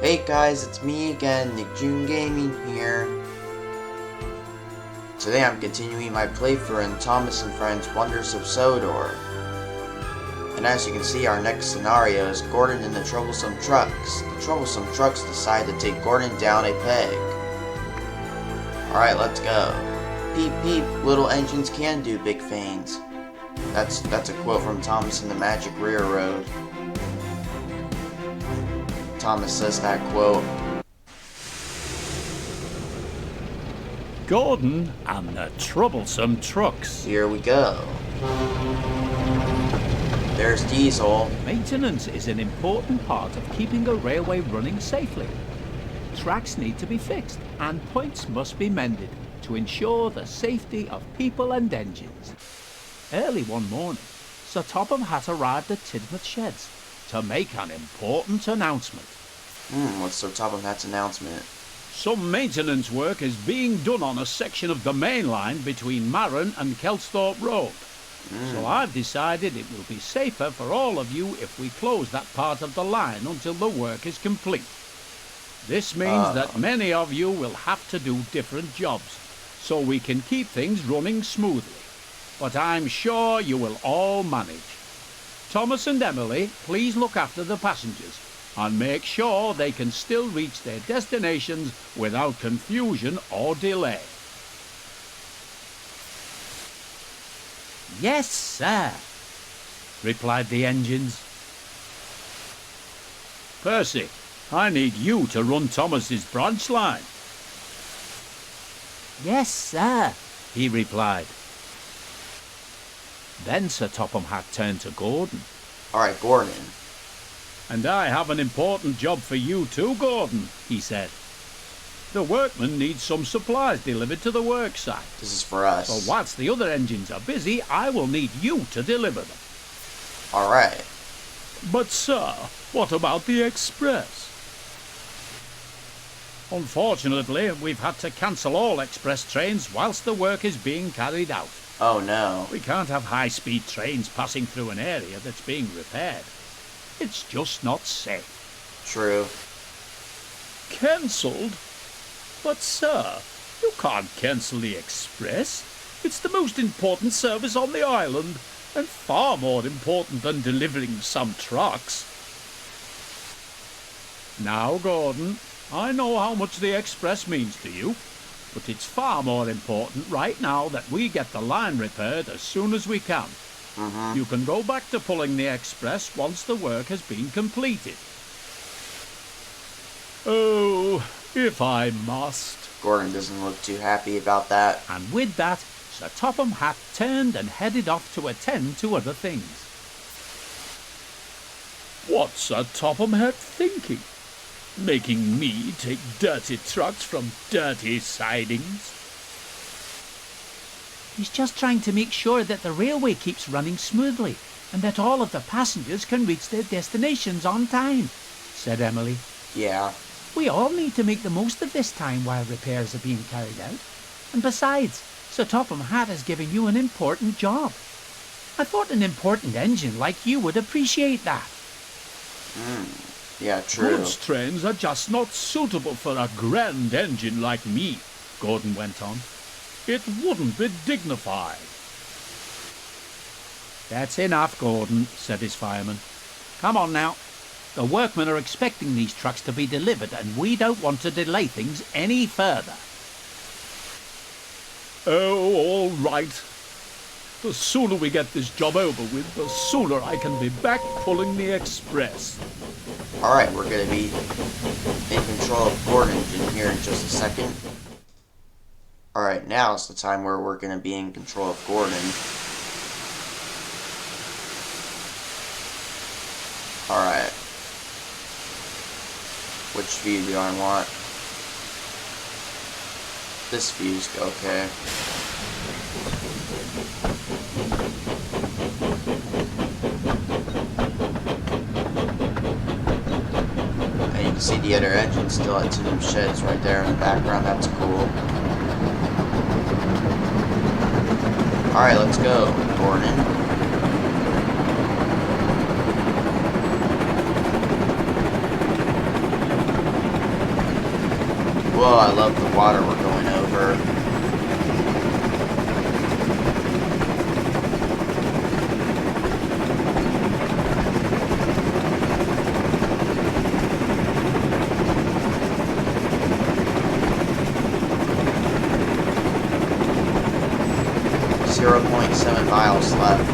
Hey guys, it's me again, Nick June Gaming here. Today I'm continuing my playthrough in Thomas and Friends Wonders of Sodor. And as you can see, our next scenario is Gordon and the Troublesome Trucks. The Troublesome Trucks decide to take Gordon down a peg. Alright, let's go. Peep peep, little engines can do big things. That's a quote from Thomas and the Magic Railroad. Thomas says that quote. Gordon and the Troublesome Trucks. Here we go. There's Diesel. Maintenance is an important part of keeping a railway running safely. Tracks need to be fixed and points must be mended to ensure the safety of people and engines. Early one morning, Sir Topham Hatt arrived at Tidmouth Sheds to make an important announcement. What's Sir Topham Hatt's announcement? Some maintenance work is being done on a section of the main line between Marron and Kelsthorpe Road. So I've decided it will be safer for all of you if we close that part of the line until the work is complete. This means that many of you will have to do different jobs, so we can keep things running smoothly. But I'm sure you will all manage. Thomas and Emily, please look after the passengers and make sure they can still reach their destinations without confusion or delay. Yes, sir, replied the engines. Percy, I need you to run Thomas's branch line. Yes, sir, he replied. Then Sir Topham Hatt turned to Gordon. Alright, Gordon. And I have an important job for you too, Gordon, he said. The workmen need some supplies delivered to the worksite. This is for us. So whilst the other engines are busy, I will need you to deliver them. Alright. But sir, what about the express? Unfortunately, we've had to cancel all express trains whilst the work is being carried out. Oh no. We can't have high-speed trains passing through an area that's being repaired. It's just not safe. True. Cancelled? But sir, you can't cancel the express. It's the most important service on the island, and far more important than delivering some trucks. Now, Gordon, I know how much the express means to you, but it's far more important right now that we get the line repaired as soon as we can. You can go back to pulling the express once the work has been completed. Oh, if I must. Gordon doesn't look too happy about that. And with that, Sir Topham Hatt turned and headed off to attend to other things. What's Sir Topham Hatt thinking? Making me take dirty trucks from dirty sidings? He's just trying to make sure that the railway keeps running smoothly and that all of the passengers can reach their destinations on time, said Emily. Yeah. We all need to make the most of this time while repairs are being carried out. And besides, Sir Topham Hatt has given you an important job. I thought an important engine like you would appreciate that. Yeah, true. Goods trains are just not suitable for a grand engine like me, Gordon went on. It wouldn't be dignified. That's enough, Gordon, said his fireman. Come on now. The workmen are expecting these trucks to be delivered, and we don't want to delay things any further. Oh, all right. The sooner we get this job over with, the sooner I can be back pulling the express. Alright, we're gonna be in control of Gordon in here in just a second. Alright, now is the time where we're gonna be in control of Gordon. Alright. Which view do I want? This view's okay. And you can see the other engine still at Tidmouth Sheds right there in the background. That's cool. Alright, let's go, Gordon. Whoa, I love the water we're going over. 0.7 miles left.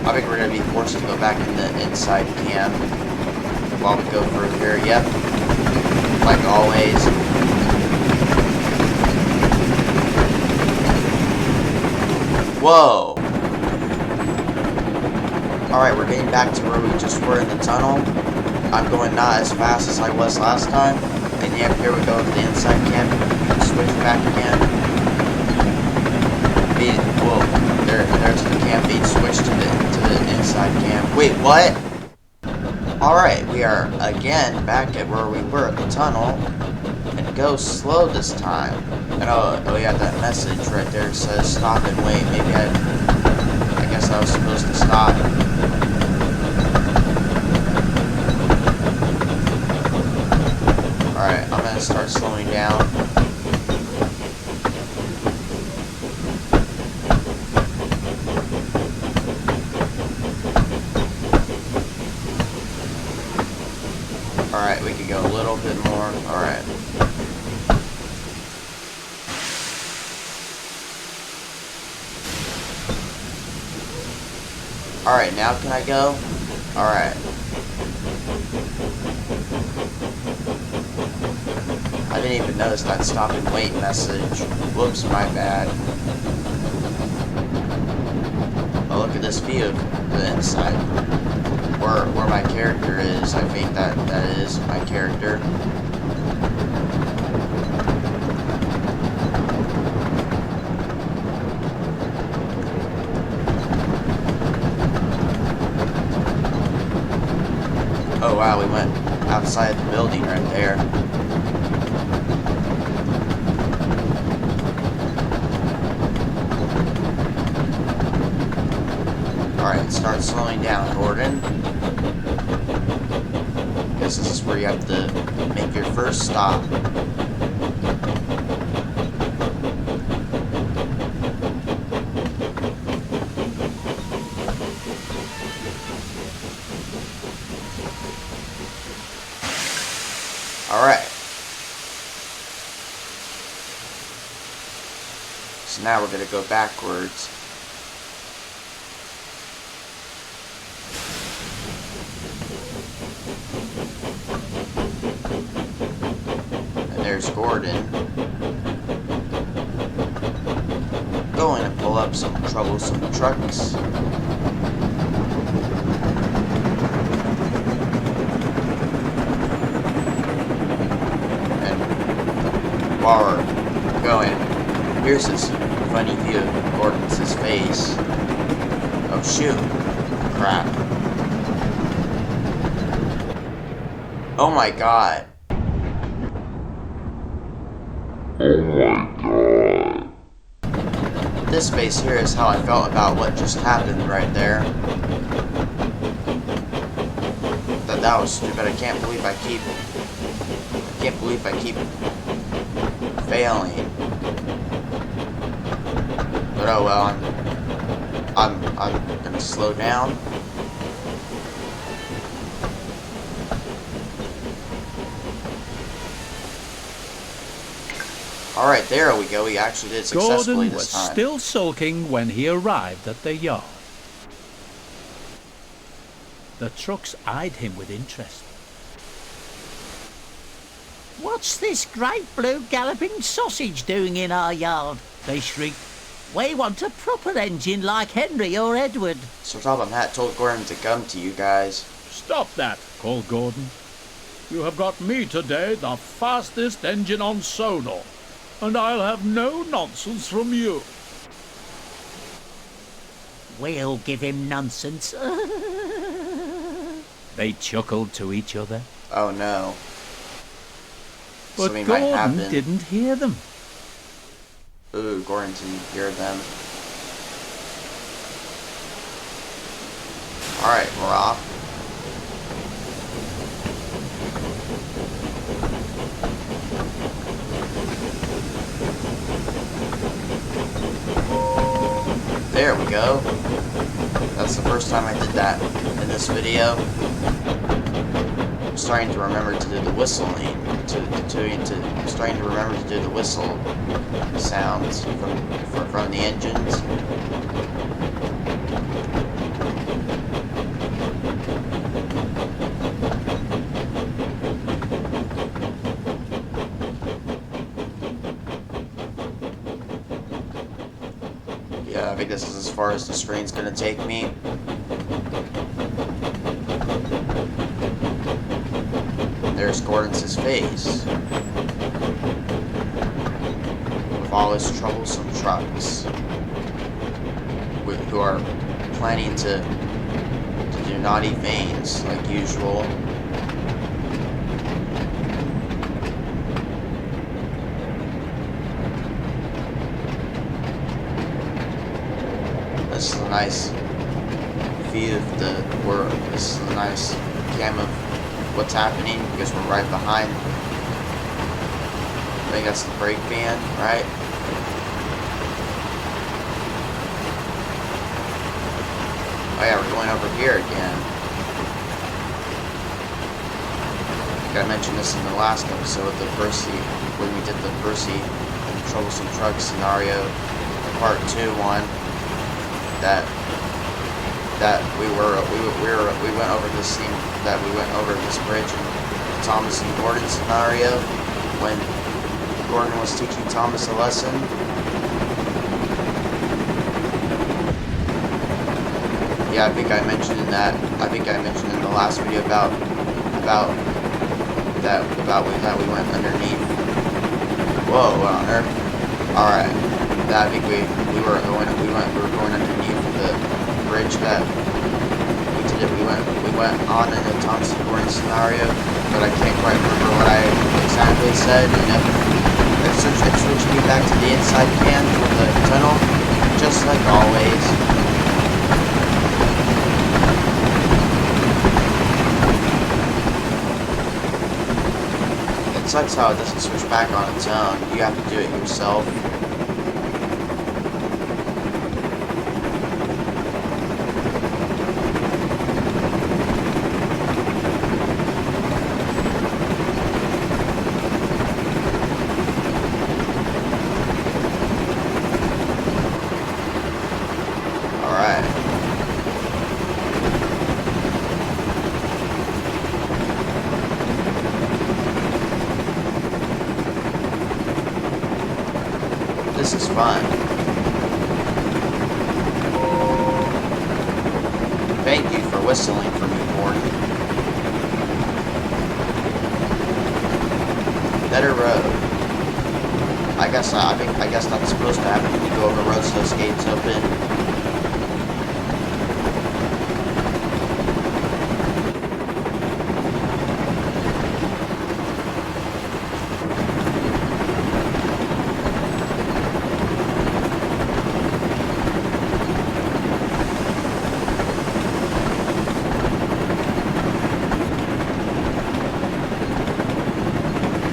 I think we're going to be forced to go back in the inside cam while we go through here. Yep. Like always. Whoa. Alright, we're getting back to where we just were in the tunnel. I'm going not as fast as I was last time. And yep, here we go to the inside cam. Switch back again. Whoa, there's the cam feed. Switch to the inside cam. Wait, what? Alright, we are again back at where we were at the tunnel. And go slow this time. And oh yeah, that message right there says stop and wait. Maybe I guess I was supposed to stop. Alright, I'm gonna start slowing down. Alright, we can go a little bit more. Alright. Alright, now can I go? Alright. I didn't even notice that stop and wait message. Whoops, my bad. Oh, look at this view of the inside. Where my character is. I think that is my character. Oh wow, we went outside the building right there. Alright, start slowing down, Gordon. Guess this is where you have to make your first stop. Alright. So now we're going to go backwards. And there's Gordon. Going to pull up some troublesome trucks. While we're going, here's this funny view of Gordon's face. Oh shoot. Crap. Oh my god. Oh my god. This face here is how I felt about what just happened right there. That was stupid. I can't believe I keep failing. But oh well, I'm gonna slow down. Alright, there we go. We actually did successfully Gordon this was time. still sulking when he arrived at the yard. The trucks eyed him with interest. "What's this great blue galloping sausage doing in our yard?" they shrieked. "We want a proper engine like Henry or Edward." Sir Topham Hatt told Gordon to come to you guys. Stop that, called Gordon. You have got me today the fastest engine on Sodor, and I'll have no nonsense from you. "We'll give him nonsense." They chuckled to each other. Oh no. But Something might Gordon happen. didn't hear them. Ooh, Gordon didn't hear them. Alright, we're off. There we go. That's the first time I did that in this video. I'm starting to remember to do the whistling. I'm starting to remember to do the whistle sounds from the engines. Yeah, I think this is as far as the screen's gonna take me. There's Gordon's face. With all his troublesome trucks. Who are planning to do naughty things like usual. This is a nice view of the world. This is a nice cam of what's happening because we're right behind. I think that's the brake van, right? Oh yeah, we're going over here again. I think I mentioned this in the last episode, the Percy, when we did the Percy and Troublesome Truck scenario, part 2 one. That we went over this scene, that we went over this bridge in the Thomas and Gordon scenario when Gordon was teaching Thomas a lesson. Yeah, I think I mentioned in the last video about that we went underneath. Whoa, what on earth? Alright. I think we were going underneath the bridge that we went on in the Thomas and Gordon scenario, but I can't quite remember what I exactly said, and it switched me back to the inside cam for the tunnel, just like always. It sucks how it doesn't switch back on its own. You have to do it yourself. This is fun. Thank you for whistling for me, Gordon. Better road. I guess that's supposed to happen when you go over roads those gates open.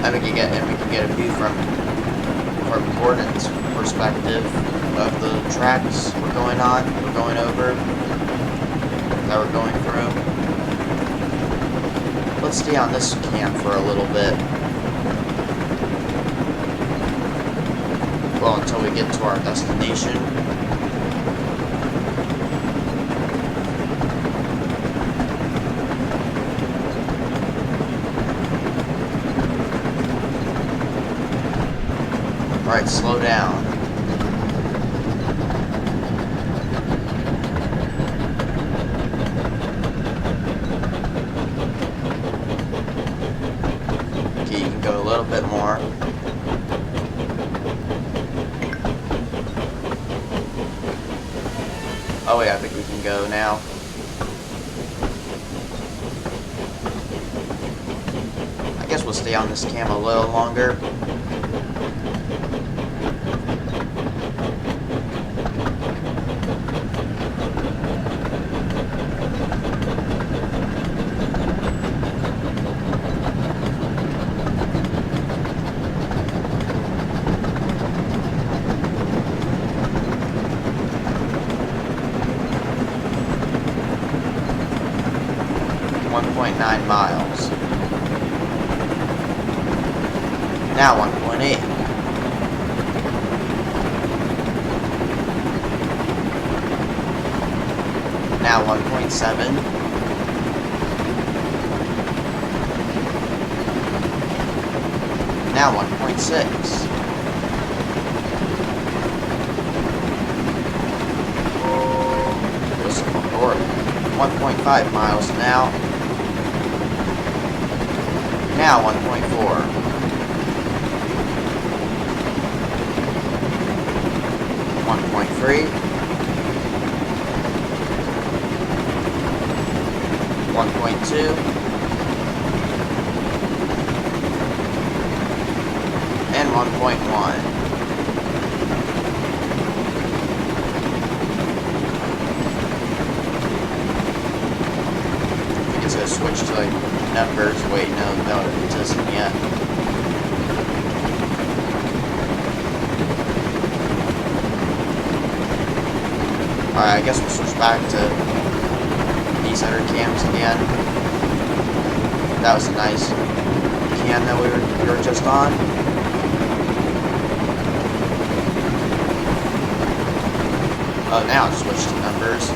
And we can get a view from Gordon's perspective of the tracks we're going over, that we're going through. Let's stay on this cam for a little bit. Well, until we get to our destination. Alright, slow down. Okay, you can go a little bit more. Oh wait, I think we can go now. I guess we'll stay on this cam a little longer. 1.9 miles. Now 1.8. Now 1.7. Now 1.6. Or 1.5 miles now. Now 1.4. 1.3. 1.2. And 1.1. To switch to like numbers. Wait, no, it doesn't yet. Alright, I guess we'll switch back to these other cams again. That was a nice cam that we were just on. Oh, now I'll switch to numbers.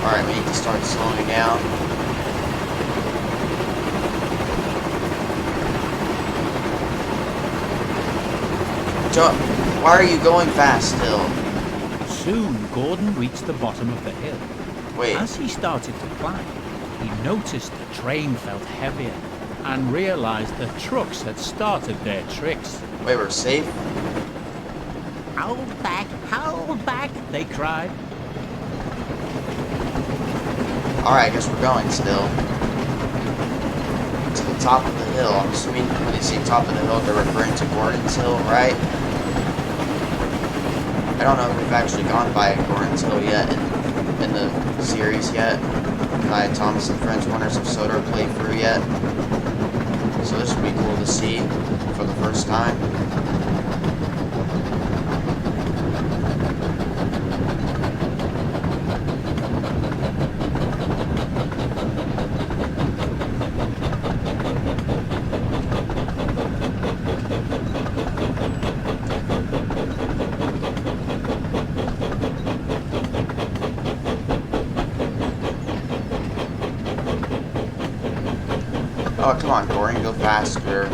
Alright, we need to start slowing down. Why are you going fast still? Soon Gordon reached the bottom of the hill. Wait. As he started to climb, he noticed the train felt heavier and realized the trucks had started their tricks. Wait, we're safe? Hold back, they cried. Alright, I guess we're going still. To the top of the hill. I'm assuming when they say top of the hill, they're referring to Gordon's Hill, right? I don't know if we've actually gone by Gordon's Hill yet in the series yet. By Thomas and Friends Wonders of Sodor playthrough yet. So this would be cool to see for the first time. Oh, come on, Gordon, go faster.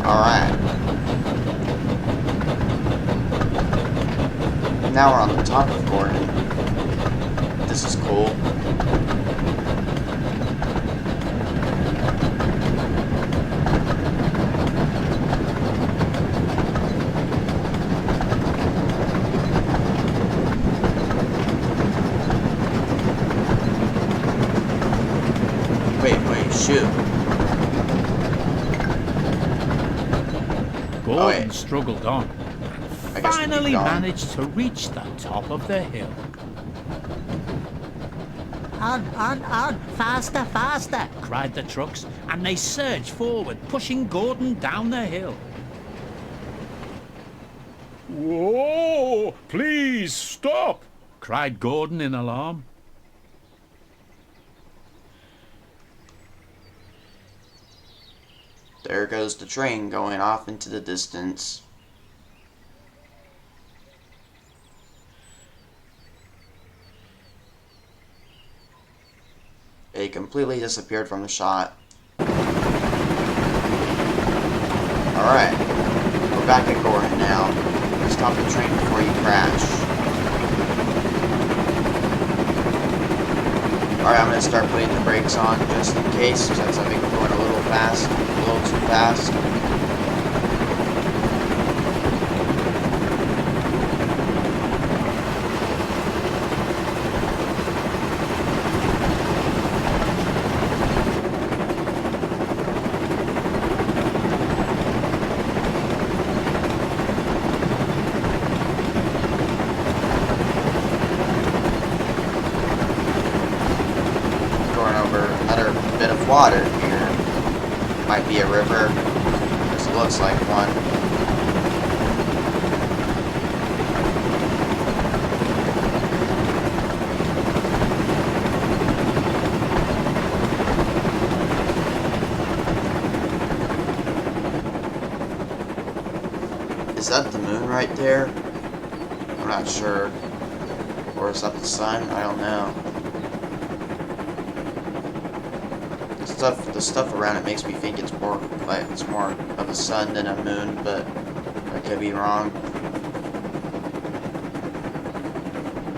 Alright. Now we're on the top of Gordon. This is cool. Wait, shoot. Gordon struggled on. I guess Finally managed to reach the top of the hill. On, faster, Cried the trucks, and they surged forward, pushing Gordon down the hill. Whoa! Please stop! Cried Gordon in alarm. There goes the train going off into the distance. It completely disappeared from the shot. Alright, we're back at Gordon now. Stop the train before you crash. Alright, I'm going to start putting the brakes on just in case, since I think we're going a little fast, a little too fast. water here. Might be a river. This looks like one. Is that the moon right there? I'm not sure. Or is that the sun? I don't know. The stuff around it makes me think it's more of a sun than a moon, but I could be wrong.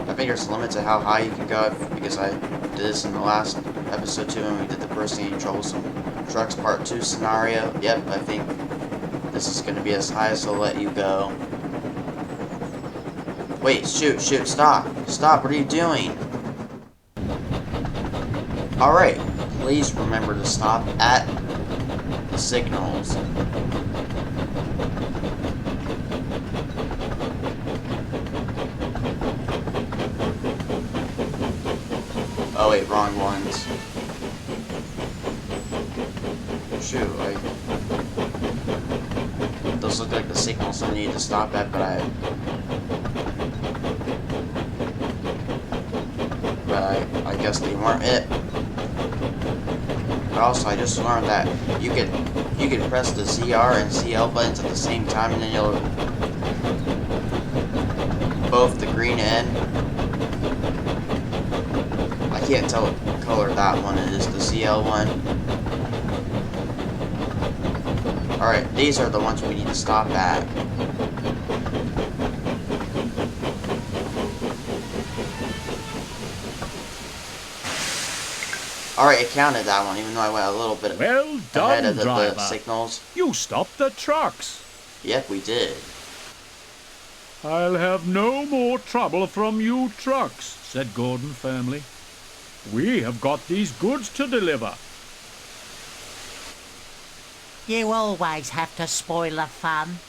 I think there's a limit to how high you can go, because I did this in the last episode too, when we did the Bursting Troublesome Trucks Part 2 scenario. Yep, I think this is going to be as high as they'll let you go. Wait, shoot, stop, what are you doing? Alright, please remember to stop at the signals. Oh wait, wrong ones. Shoot, those look like the signals I need to stop at, but I guess they weren't it. But also, I just learned that you can press the ZR and ZL buttons at the same time, and then you'll both the green and I can't tell what color that one is. The ZL one. All right, these are the ones we need to stop at. Alright, it counted that one, even though I went a little bit Well done, ahead of the driver. signals. You stopped the trucks. Yep, we did. I'll have no more trouble from you trucks, said Gordon firmly. We have got these goods to deliver. You always have to spoil the fun.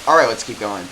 Alright, let's keep going.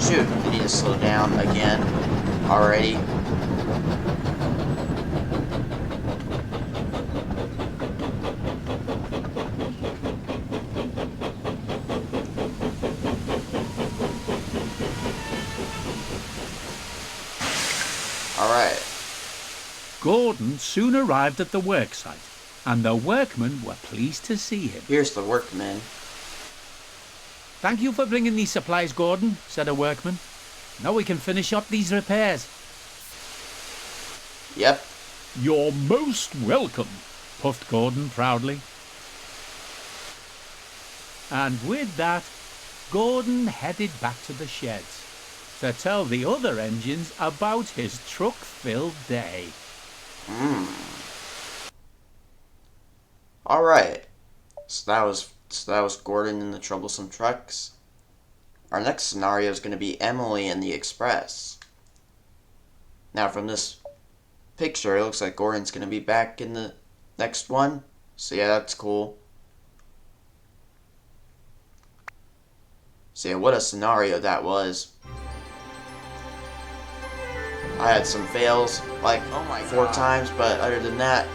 Shoot, I need to slow down again already. Alright. Gordon soon arrived at the worksite, and the workmen were pleased to see him. Here's the workman. Thank you for bringing these supplies, Gordon, said a workman. Now we can finish up these repairs. Yep. You're most welcome, puffed Gordon proudly. And with that, Gordon headed back to the sheds to tell the other engines about his truck-filled day. Alright. So that was Gordon in the Troublesome Trucks. Our next scenario is going to be Emily and the Express. Now from this picture, it looks like Gordon's going to be back in the next one. So yeah, that's cool. So yeah, what a scenario that was. I had some fails, like 4 times, but other than that,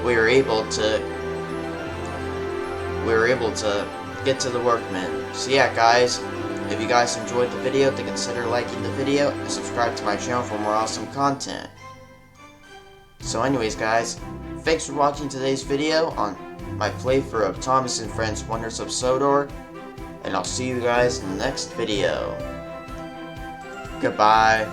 we were able to get to the workmen. So yeah, guys, if you guys enjoyed the video, then consider liking the video and subscribe to my channel for more awesome content. So anyways, guys, thanks for watching today's video on my playthrough of Thomas and Friends Wonders of Sodor, and I'll see you guys in the next video. Goodbye.